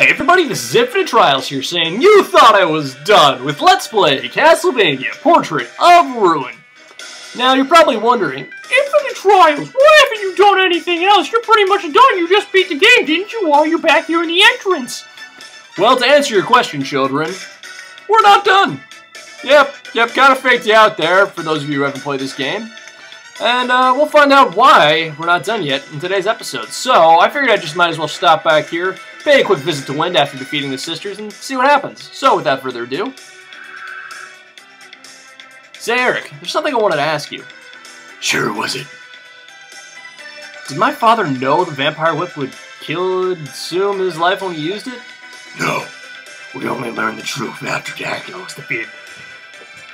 Hey everybody, this is Infinite Trials here saying you thought I was done with Let's Play Castlevania Portrait of Ruin. Now you're probably wondering, Infinite Trials, why haven't you done anything else? You're pretty much done, you just beat the game, didn't you, while you're back here in the entrance? Well, to answer your question, children, we're not done. Yep, kind of faked you out there for those of you who haven't played this game. And we'll find out why we're not done yet in today's episode. So, I figured I just might as well stop back here, pay a quick visit to Wind after defeating the sisters, and see what happens. So, without further ado... Say, Eric, there's something I wanted to ask you. Sure, was it? Did my father know the vampire whip would consume his life when he used it? No. We only learned the truth after Dracula was defeated.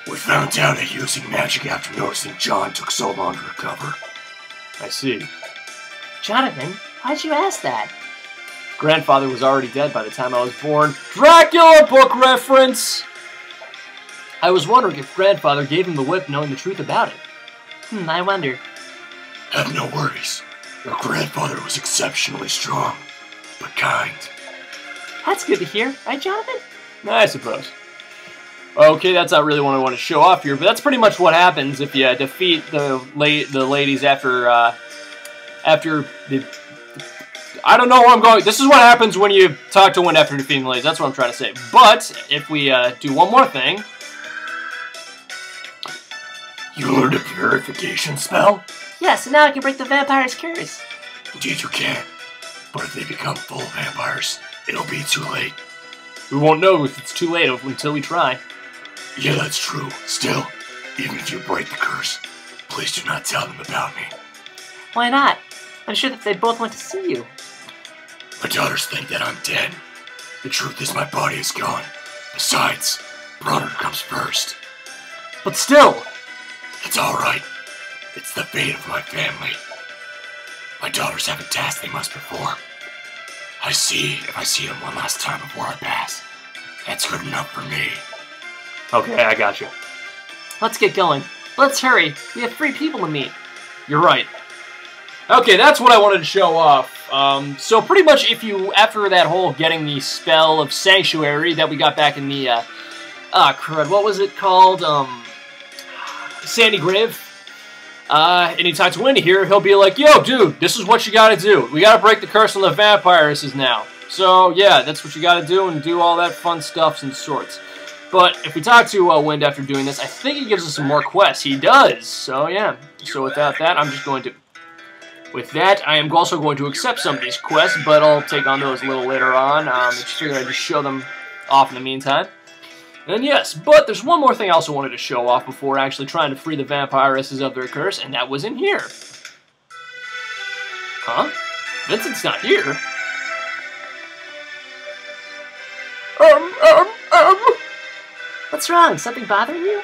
We found out that using magic after noticing John took so long to recover. I see. Jonathan, why'd you ask that? Grandfather was already dead by the time I was born. Dracula book reference! I was wondering if Grandfather gave him the whip knowing the truth about it. I wonder. Have no worries. Your grandfather was exceptionally strong, but kind. That's good to hear, right, Jonathan? I suppose. Okay, that's not really what I want to show off here, but that's pretty much what happens if you defeat the ladies after the... I don't know where I'm going. This is what happens when you talk to Wind after defeating the ladies. That's what I'm trying to say. But, if we do one more thing... You learned a purification spell? Yes, and now I can break the vampire's curse. Indeed you can. But if they become full vampires, it'll be too late. We won't know if it's too late until we try. Yeah, that's true. Still, even if you break the curse, please do not tell them about me. Why not? I'm sure that they both want to see you. My daughters think that I'm dead. The truth is my body is gone. Besides, brother comes first. But still! It's alright. It's the fate of my family. My daughters have a task they must perform. If I see them one last time before I pass, that's good enough for me. Okay, I got you. Let's get going. Let's hurry. We have 3 people to meet. You're right. Okay, that's what I wanted to show off. So pretty much if you, after that whole getting the spell of Sanctuary that we got back in the, crud, what was it called? Sandy Grave. And he talks to Windy here, he'll be like, yo, dude, this is what you gotta do. We gotta break the curse on the vampiresses now. So, yeah, that's what you gotta do, and do all that fun stuff and sorts. But if we talk to Wind after doing this, I think he gives us some more quests. He does. So, yeah. So without that, I'm just going to... With that, I am also going to accept some of these quests, but I'll take on those a little later on. I just figured I'd just show them off in the meantime. And yes, but there's one more thing I also wanted to show off before actually trying to free the vampiresses of their curse, and that was in here. Huh? Vincent's not here. What's wrong? Something bothering you?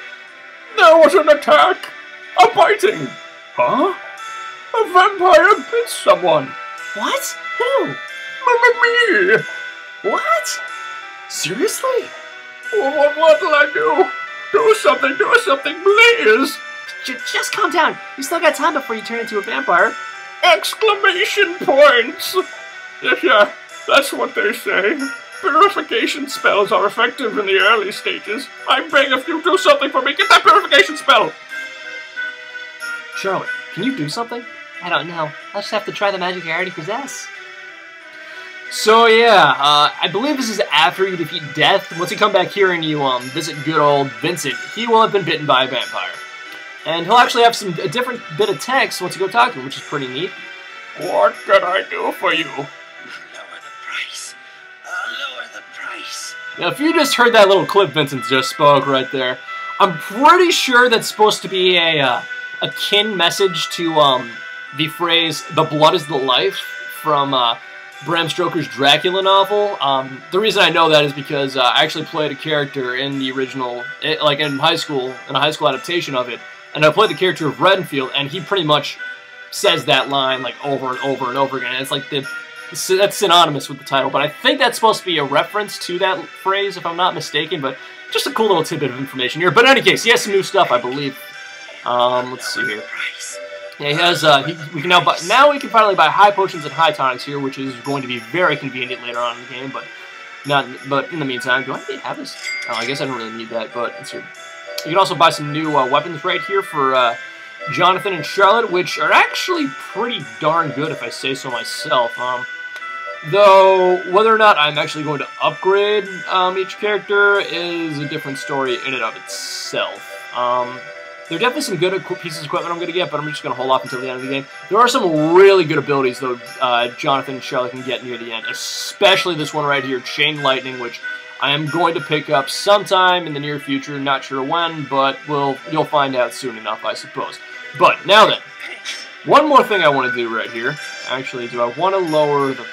There was an attack! A biting! Huh? A vampire bit someone! What? Who? Me! What? Seriously? What'll I do? Do something, please! Just calm down. You still got time before you turn into a vampire. Exclamation points! Yeah, that's what they say. Purification spells are effective in the early stages. I beg of you, do something for me. Get that purification spell! Charlotte, can you do something? I don't know. I'll just have to try the magic I already possess. So yeah, I believe this is after you defeat Death. Once you come back here and you visit good old Vincent, he will have been bitten by a vampire. And he'll actually have a different bit of text once you go talk to him, which is pretty neat. What can I do for you? Lower the price. Lower the price. Now, if you just heard that little clip Vincent just spoke right there, I'm pretty sure that's supposed to be a kin message to the phrase "the blood is the life" from Bram Stoker's Dracula novel. The reason I know that is because I actually played a character in the original, like in high school, in a high school adaptation of it, and I played the character of Reddenfield, and he pretty much says that line like over and over and over again. And it's like that's synonymous with the title, but I think that's supposed to be a reference to that phrase, if I'm not mistaken. But just a cool little tidbit of information here. But in any case, he has some new stuff, I believe. Let's see here. Yeah, he has. We can now we can finally buy high potions and high tonics here, which is going to be very convenient later on in the game. But But in the meantime, do I need to have this? Oh, I guess I don't really need that, but let's see. You can also buy some new weapons right here for Jonathan and Charlotte, which are actually pretty darn good if I say so myself. Though, whether or not I'm actually going to upgrade each character is a different story in and of itself. There are definitely some good pieces of equipment I'm going to get, but I'm just going to hold off until the end of the game. There are some really good abilities, though, Jonathan and Charlotte can get near the end, especially this one right here, Chain Lightning, which I am going to pick up sometime in the near future, not sure when, but you'll find out soon enough, I suppose. But, now then, one more thing I want to do right here. Actually, do I want to lower the...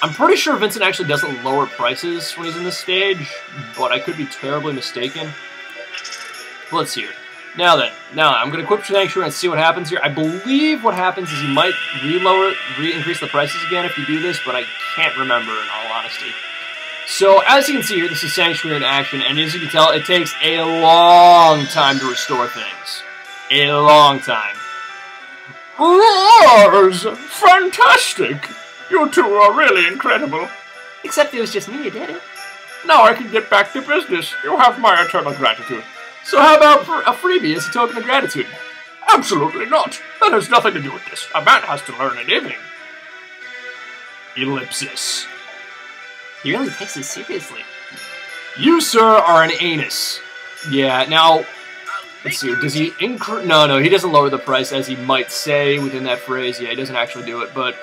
I'm pretty sure Vincent actually doesn't lower prices when he's in this stage, but I could be terribly mistaken. Let's see here. Now I'm going to equip Sanctuary and see what happens here. I believe what happens is you might re-increase the prices again if you do this, but I can't remember in all honesty. So, as you can see here, this is Sanctuary in action, and as you can tell, it takes a long time to restore things. A long time. Roars! Fantastic! You two are really incredible. Except it was just me who did it. Now I can get back to business. You have my eternal gratitude. So how about a freebie as a token of gratitude? Absolutely not. That has nothing to do with this. A man has to learn an evening. Ellipsis. He really takes it seriously. You, sir, are an anus. Yeah, now, let's see, does he increase... No, he doesn't lower the price as he might say within that phrase. Yeah, he doesn't actually do it, but...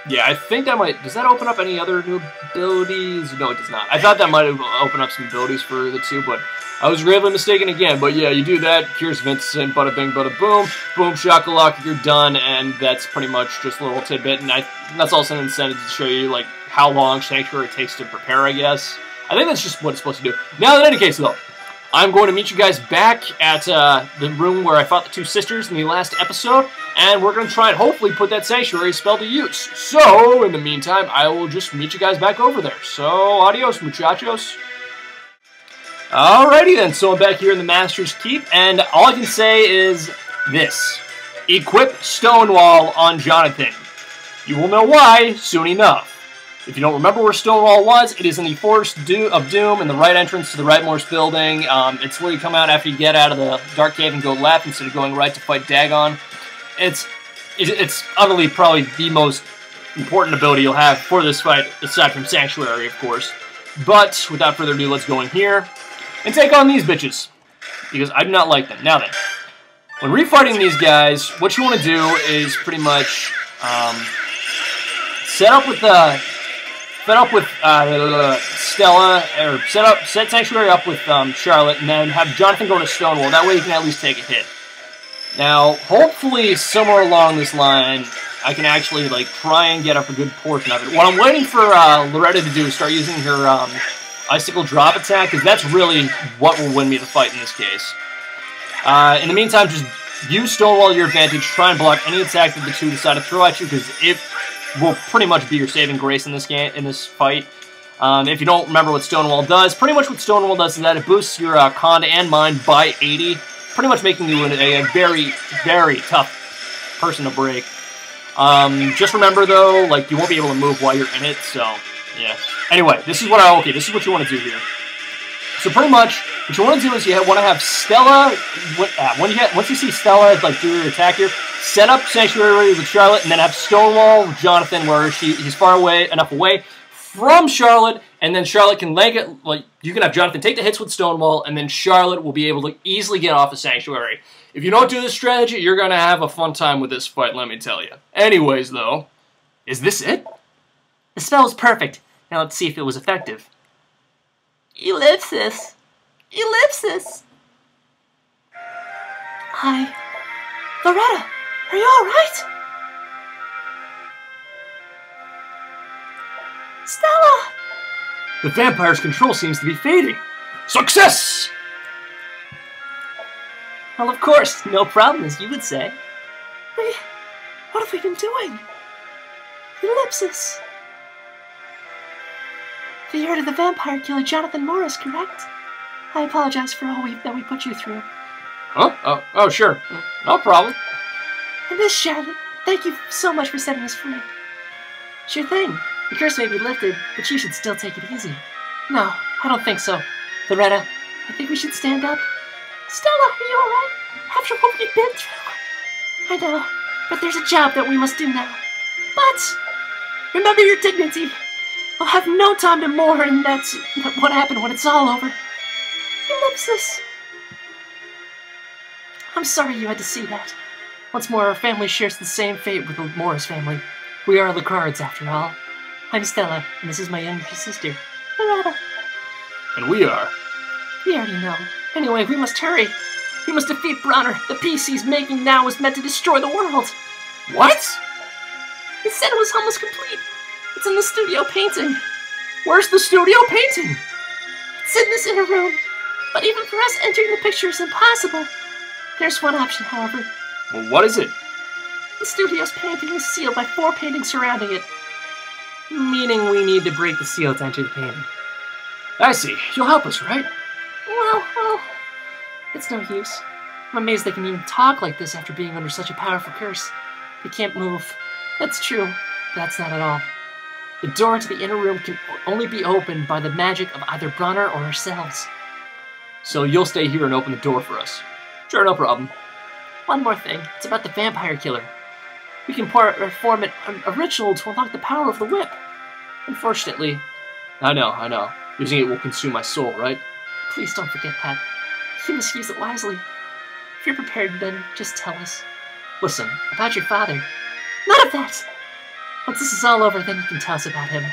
Yeah, I think that might... Does that open up any other new abilities? No, it does not. I thought that might have opened up some abilities for the two, but I was gravely mistaken again. But yeah, you do that, cures Vincent, bada bing, bada boom, boom, shakalaka, you're done, and that's pretty much just a little tidbit, and that's also an incentive to show you, like, how long Sanctuary takes to prepare, I guess. I think that's just what it's supposed to do. Now, in any case, though, I'm going to meet you guys back at the room where I fought the two sisters in the last episode, and we're going to try and hopefully put that Sanctuary spell to use. So, in the meantime, I will just meet you guys back over there. So, adios, muchachos. Alrighty then, so I'm back here in the Master's Keep, and all I can say is this. Equip Stonewall on Jonathan. You will know why soon enough. If you don't remember where Stonewall was, it is in the Forest of Doom, in the right entrance to the rightmost building. It's where you come out after you get out of the Dark Cave and go left instead of going right to fight Dagon. It's utterly probably the most important ability you'll have for this fight, aside from Sanctuary, of course. But, without further ado, let's go in here and take on these bitches, because I do not like them. Now then, when refighting these guys, what you want to do is pretty much set Stella, or set Sanctuary up with Charlotte, and then have Jonathan go to Stonewall. That way you can at least take a hit. Now, hopefully, somewhere along this line, I can actually, like, try and get up a good portion of it. What I'm waiting for Loretta to do is start using her Icicle Drop attack, because that's really what will win me the fight in this case. In the meantime, just use Stonewall to your advantage, try and block any attack that the two decide to throw at you, because it will pretty much be your saving grace in this fight. If you don't remember what Stonewall does, pretty much what Stonewall does is that it boosts your con and mind by 80, pretty much making you a very, very tough person to break. Just remember though, like, you won't be able to move while you're in it, so yeah. Anyway, this is what you want to do here. So pretty much, what you want to do is you want to have Stella, once you see Stella, like, do your attack here, set up Sanctuary with Charlotte, and then have Stonewall with Jonathan, where he's far enough away from Charlotte, and then Charlotte can you can have Jonathan take the hits with Stonewall, and then Charlotte will be able to easily get off the Sanctuary. If you don't do this strategy, you're going to have a fun time with this fight, let me tell you. Anyways, though, is this it? The spell was perfect. Now let's see if it was effective. Ellipsis! Ellipsis! Hi. Loretta, are you alright? Stella! The vampire's control seems to be fading. Success! Well, of course, no problem, as you would say. What have we been doing? Ellipsis. You heard of the vampire killer Jonathan Morris, correct? I apologize for all that we put you through. Huh? Oh, sure. No problem. And Miss Charlotte, thank you so much for setting us free. Sure thing. The curse may be lifted, but you should still take it easy. No, I don't think so. Loretta, I think we should stand up. Stella, are you alright? After what we've been through? I know, but there's a job that we must do now. But remember your dignity. We'll have no time to mourn. That's what happened when it's all over. Ellipsis. I'm sorry you had to see that. Once more, our family shares the same fate with the Morris family. We are the Cards, after all. I'm Stella, and this is my younger sister, Loretta. And we are. We already know. Anyway, we must hurry. We must defeat Bronner. The piece he's making now is meant to destroy the world. What? He said it was almost complete. It's in the studio painting. Where's the studio painting? It's in this inner room. But even for us, entering the picture is impossible. There's one option, however. Well, what is it? The studio's painting is sealed by 4 paintings surrounding it. Meaning we need to break the seal to enter the painting. I see. You'll help us, right? Well, it's no use. I'm amazed they can even talk like this after being under such a powerful curse. They can't move. That's true, but that's not at all. The door to the inner room can only be opened by the magic of either Bronner or ourselves. So you'll stay here and open the door for us. Sure, no problem. One more thing. It's about the vampire killer. We can perform a ritual to unlock the power of the whip. Unfortunately... I know. Using it will consume my soul, right? Please don't forget that. You must use it wisely. If you're prepared, then just tell us. Listen, about your father. None of that! Once this is all over, then you can tell us about him.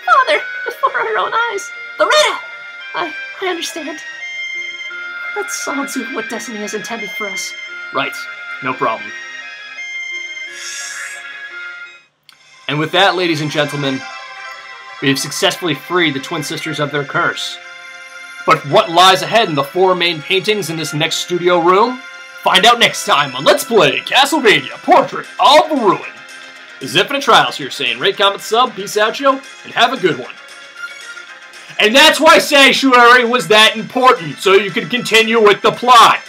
Father! Before our own eyes! Loretta! I understand. Let's all do what destiny has intended for us. Right. No problem. And with that, ladies and gentlemen, we have successfully freed the twin sisters of their curse. But what lies ahead in the 4 main paintings in this next studio room? Find out next time on Let's Play Castlevania Portrait of the Ruin. This is Infinite Trials here saying rate, comment, sub, peace out, yo, and have a good one. And that's why Sanctuary was that important, so you could continue with the plot.